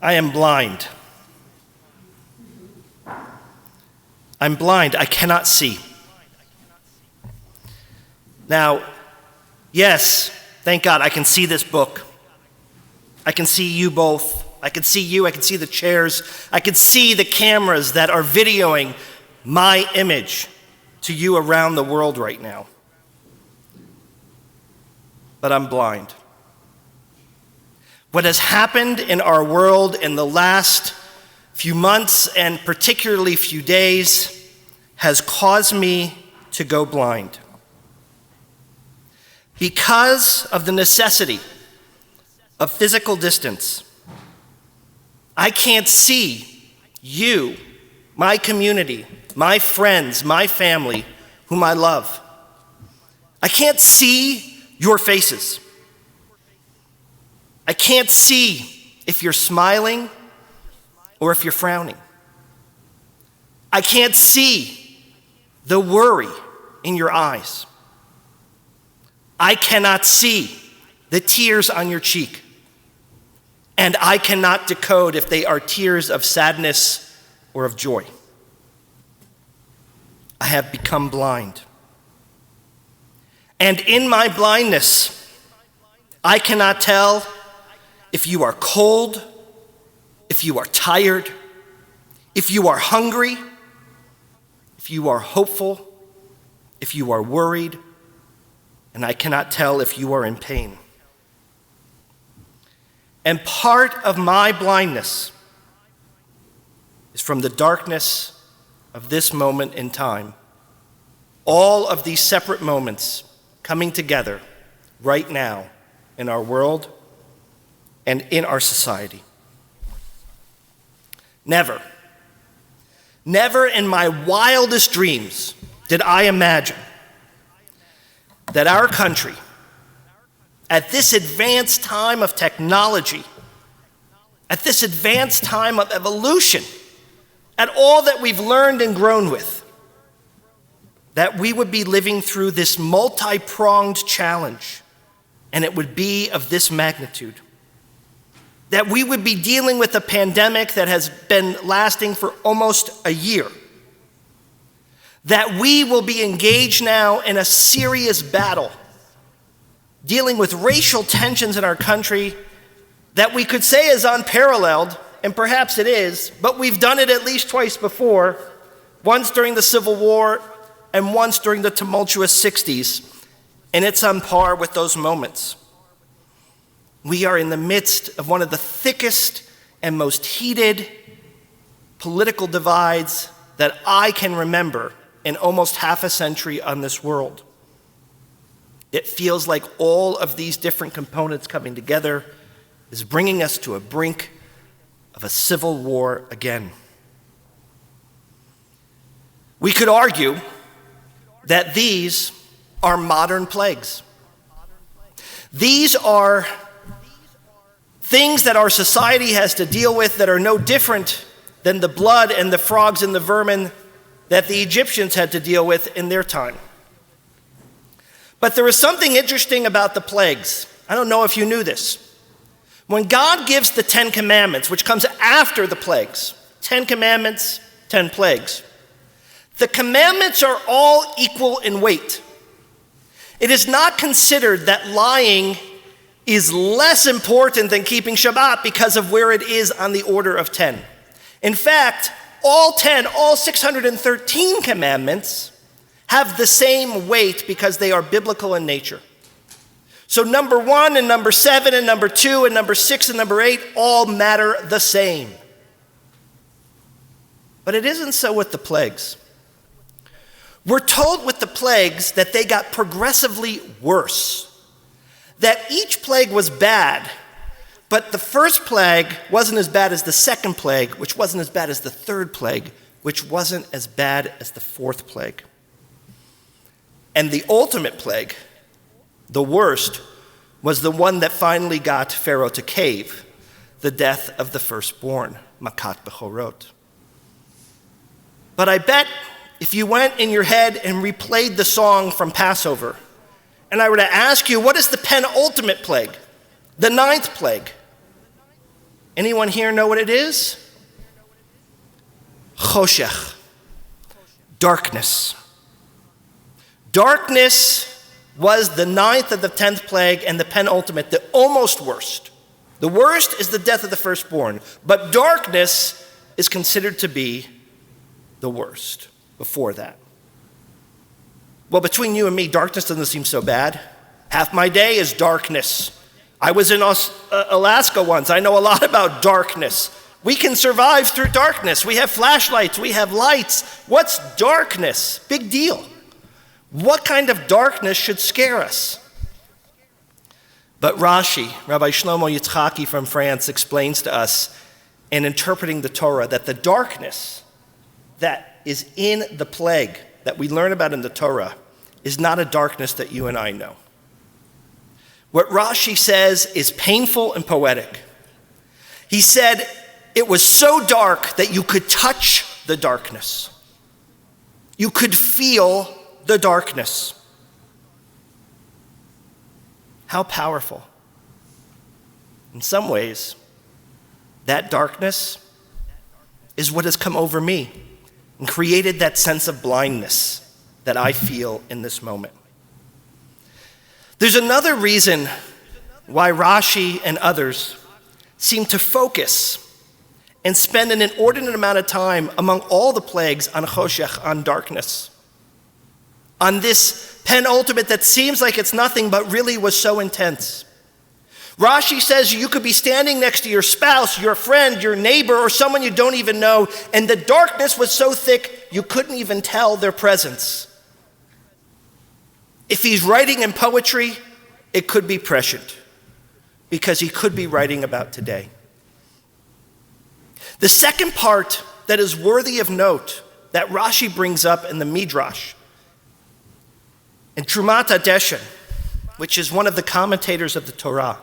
I am blind. I'm blind. I cannot see. Now, yes, thank God I can see this book. I can see you both. I can see you. I can see the chairs. I can see the cameras that are videoing my image to you around the world right now. But I'm blind. What has happened in our world in the last few months and particularly few days has caused me to go blind. Because of the necessity of physical distance, I can't see you, my community, my friends, my family, whom I love. I can't see your faces. I can't see if you're smiling or if you're frowning. I can't see the worry in your eyes. I cannot see the tears on your cheek. And I cannot decode if they are tears of sadness or of joy. I have become blind. And in my blindness, I cannot tell if you are cold, if you are tired, if you are hungry, if you are hopeful, if you are worried, and I cannot tell if you are in pain. And part of my blindness is from the darkness of this moment in time. All of these separate moments coming together right now in our world and in our society. Never in my wildest dreams did I imagine that our country, at this advanced time of technology, at this advanced time of evolution, at all that we've learned and grown with, that we would be living through this multi-pronged challenge, and it would be of this magnitude. That we would be dealing with a pandemic that has been lasting for almost a year. That we will be engaged now in a serious battle, dealing with racial tensions in our country that we could say is unparalleled, and perhaps it is, but we've done it at least twice before, once during the Civil War and once during the tumultuous 60s, and it's on par with those moments. We are in the midst of one of the thickest and most heated political divides that I can remember in almost half a century on this world. It feels like all of these different components coming together is bringing us to a brink of a civil war again. We could argue that these are modern plagues. These are things that our society has to deal with that are no different than the blood and the frogs and the vermin that the Egyptians had to deal with in their time. But there is something interesting about the plagues. I don't know if you knew this. When God gives the 10 Commandments, which comes after the plagues, 10 Commandments, 10 plagues, the commandments are all equal in weight. It is not considered that lying is less important than keeping Shabbat because of where it is on the order of 10. In fact, all 613 commandments have the same weight because they are biblical in nature. So number 1 and number 7 and number 2 and number 6 and number 8 all matter the same. But it isn't so with the plagues. We're told with the plagues that they got progressively worse. That each plague was bad, but the first plague wasn't as bad as the second plague, which wasn't as bad as the third plague, which wasn't as bad as the fourth plague. And the ultimate plague, the worst, was the one that finally got Pharaoh to cave, the death of the firstborn, Makat Bechorot. But I bet if you went in your head and replayed the song from Passover, and I were to ask you, what is the penultimate plague, the 9th plague? Anyone here know what it is? Choshech, darkness. Darkness was the 9th of the 10th plague and the penultimate, the almost worst. The worst is the death of the firstborn, but darkness is considered to be the worst before that. Well, between you and me, darkness doesn't seem so bad. Half my day is darkness. I was in Alaska once. I know a lot about darkness. We can survive through darkness. We have flashlights. We have lights. What's darkness? Big deal. What kind of darkness should scare us? But Rashi, Rabbi Shlomo Yitzchaki from France, explains to us in interpreting the Torah that the darkness that is in the plague that we learn about in the Torah is not a darkness that you and I know. What Rashi says is painful and poetic. He said it was so dark that you could touch the darkness. You could feel the darkness. How powerful. In some ways, that darkness is what has come over me and created that sense of blindness that I feel in this moment. There's another reason why Rashi and others seem to focus and spend an inordinate amount of time among all the plagues on choshech, on darkness, on this penultimate that seems like it's nothing but really was so intense. Rashi says you could be standing next to your spouse, your friend, your neighbor, or someone you don't even know, and the darkness was so thick you couldn't even tell their presence. If he's writing in poetry, it could be prescient, because he could be writing about today. The second part that is worthy of note that Rashi brings up in the Midrash, in Trumat HaDeshen, which is one of the commentators of the Torah,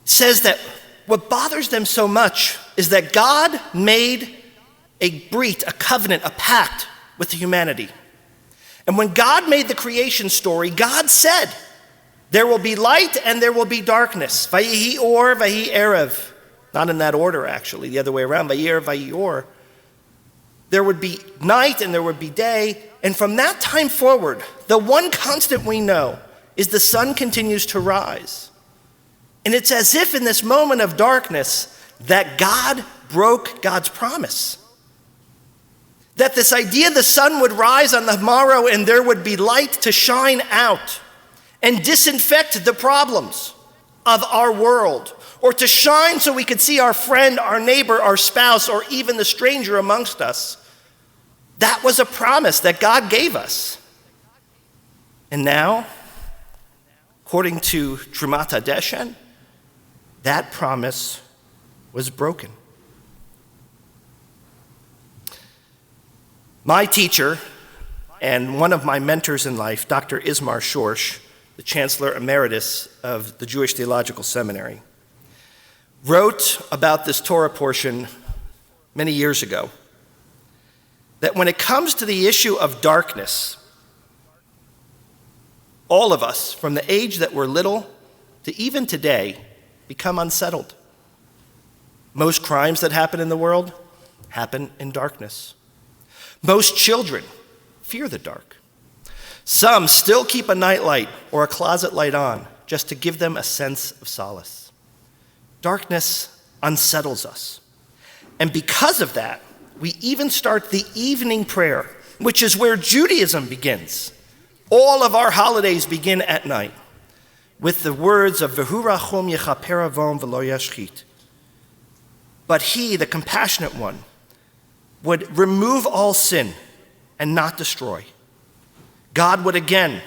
says that what bothers them so much is that God made a brit, a covenant, a pact with humanity. And when God made the creation story, God said, there will be light and there will be darkness. Vayihi or, vayihi erev. Not in that order, actually, the other way around. Vayihi er, vayihi or. There would be night and there would be day. And from that time forward, the one constant we know is the sun continues to rise. And it's as if in this moment of darkness that God broke God's promise. That this idea the sun would rise on the morrow and there would be light to shine out and disinfect the problems of our world, or to shine so we could see our friend, our neighbor, our spouse, or even the stranger amongst us. That was a promise that God gave us. And now, according to Trumat HaDeshen, that promise was broken. My teacher and one of my mentors in life, Dr. Ismar Shorsh, the Chancellor Emeritus of the Jewish Theological Seminary, wrote about this Torah portion many years ago, that when it comes to the issue of darkness, all of us, from the age that we're little to even today, become unsettled. Most crimes that happen in the world happen in darkness. Most children fear the dark. Some still keep a nightlight or a closet light on just to give them a sense of solace. Darkness unsettles us. And because of that, we even start the evening prayer, which is where Judaism begins. All of our holidays begin at night with the words of V'hu rachum yechaper avon v'lo yashchit. But he, the compassionate one, would remove all sin and not destroy. God would again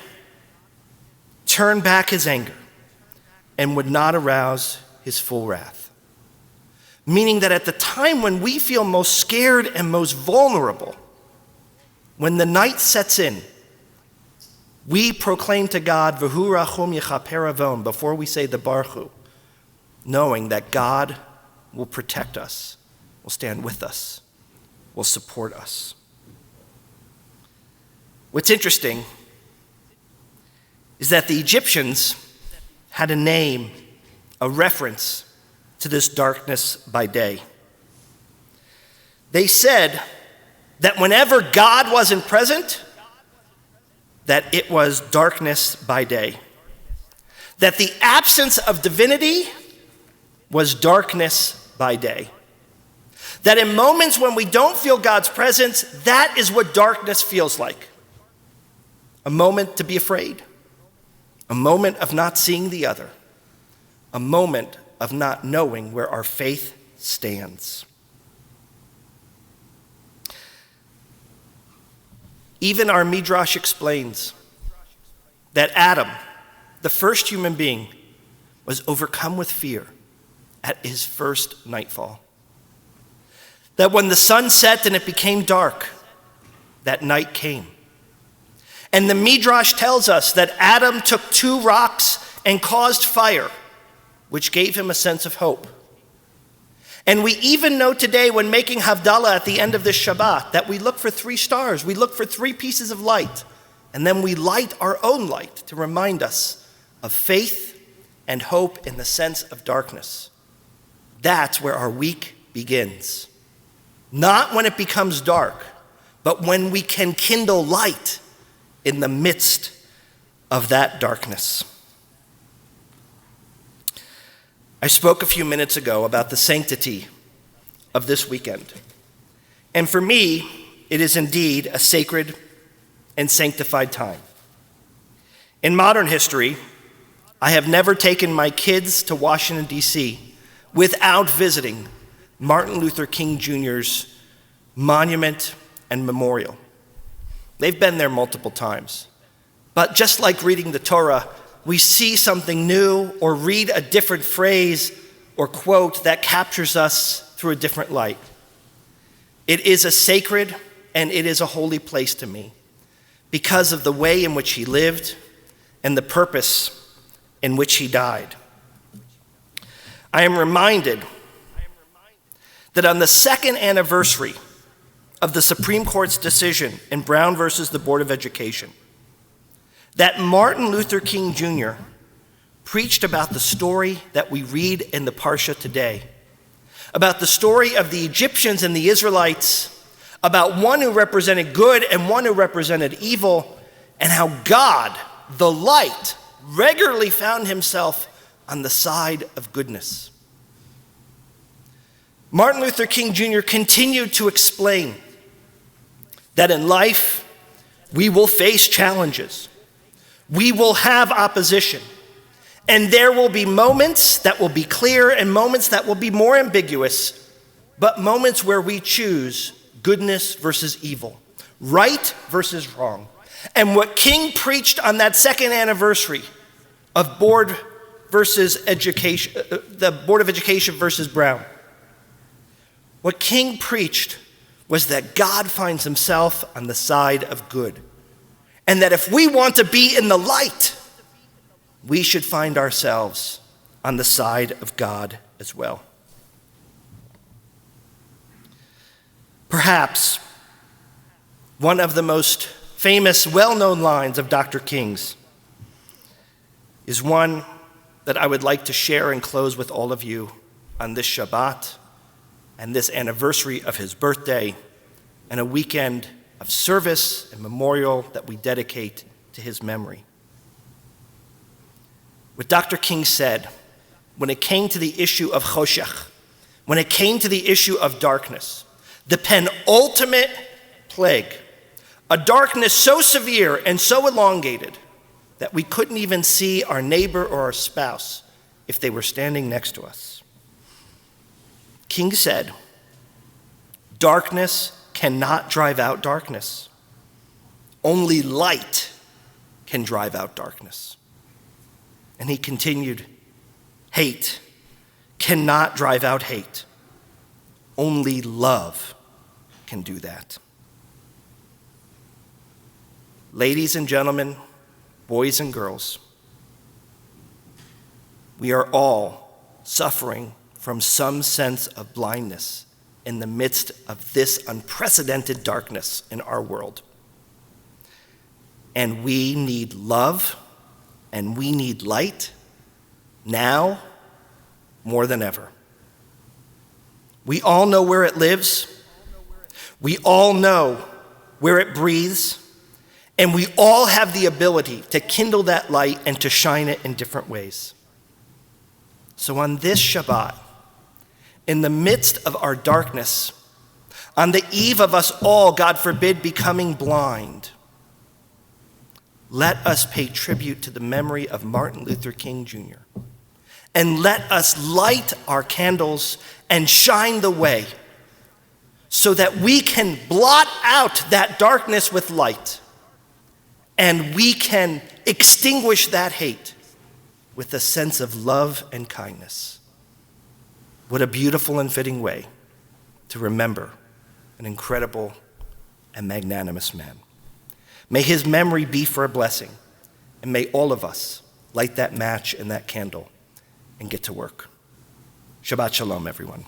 turn back his anger and would not arouse his full wrath. Meaning that at the time when we feel most scared and most vulnerable, when the night sets in, we proclaim to God, V'hu rachum yechaper avon, before we say the Baruch Hu, knowing that God will protect us, will stand with us, will support us. What's interesting is that the Egyptians had a name, a reference to this darkness by day. They said that whenever God wasn't present, that it was darkness by day. That the absence of divinity was darkness by day. That in moments when we don't feel God's presence, that is what darkness feels like. A moment to be afraid. A moment of not seeing the other. A moment of not knowing where our faith stands. Even our Midrash explains that Adam, the first human being, was overcome with fear at his first nightfall. That when the sun set and it became dark, that night came. And the Midrash tells us that Adam took 2 rocks and caused fire, which gave him a sense of hope. And we even know today, when making Havdalah at the end of this Shabbat, that we look for 3 stars. We look for 3 pieces of light. And then we light our own light to remind us of faith and hope in the sense of darkness. That's where our week begins. Not when it becomes dark, but when we can kindle light in the midst of that darkness. I spoke a few minutes ago about the sanctity of this weekend. And for me, it is indeed a sacred and sanctified time. In modern history, I have never taken my kids to Washington, D.C. without visiting Martin Luther King Jr.'s monument and memorial. They've been there multiple times. But just like reading the Torah, we see something new or read a different phrase or quote that captures us through a different light. It is a sacred and it is a holy place to me because of the way in which he lived and the purpose in which he died. I am reminded that on the 2nd anniversary of the Supreme Court's decision in Brown versus the Board of Education, that Martin Luther King Jr. preached about the story that we read in the Parsha today, about the story of the Egyptians and the Israelites, about one who represented good and one who represented evil, and how God, the light, regularly found himself on the side of goodness. Martin Luther King Jr. continued to explain that in life we will face challenges. We will have opposition, and there will be moments that will be clear and moments that will be more ambiguous, but moments where we choose goodness versus evil, right versus wrong. And what King preached on that 2nd anniversary of Board versus Education, the Board of Education versus Brown, what King preached was that God finds himself on the side of good. And that if we want to be in the light, we should find ourselves on the side of God as well. Perhaps one of the most famous, well-known lines of Dr. King's is one that I would like to share and close with all of you on this Shabbat and this anniversary of his birthday and a weekend of service and memorial that we dedicate to his memory. What Dr. King said when it came to the issue of choshech, when it came to the issue of darkness, the penultimate plague, a darkness so severe and so elongated that we couldn't even see our neighbor or our spouse if they were standing next to us. King said, darkness cannot drive out darkness. Only light can drive out darkness. And he continued, hate cannot drive out hate. Only love can do that. Ladies and gentlemen, boys and girls, we are all suffering from some sense of blindness in the midst of this unprecedented darkness in our world. And we need love and we need light now more than ever. We all know where it lives. We all know where it breathes. And we all have the ability to kindle that light and to shine it in different ways. So on this Shabbat, in the midst of our darkness, on the eve of us all, God forbid, becoming blind, let us pay tribute to the memory of Martin Luther King Jr. And let us light our candles and shine the way so that we can blot out that darkness with light and we can extinguish that hate with a sense of love and kindness. What a beautiful and fitting way to remember an incredible and magnanimous man. May his memory be for a blessing, and may all of us light that match and that candle and get to work. Shabbat shalom, everyone.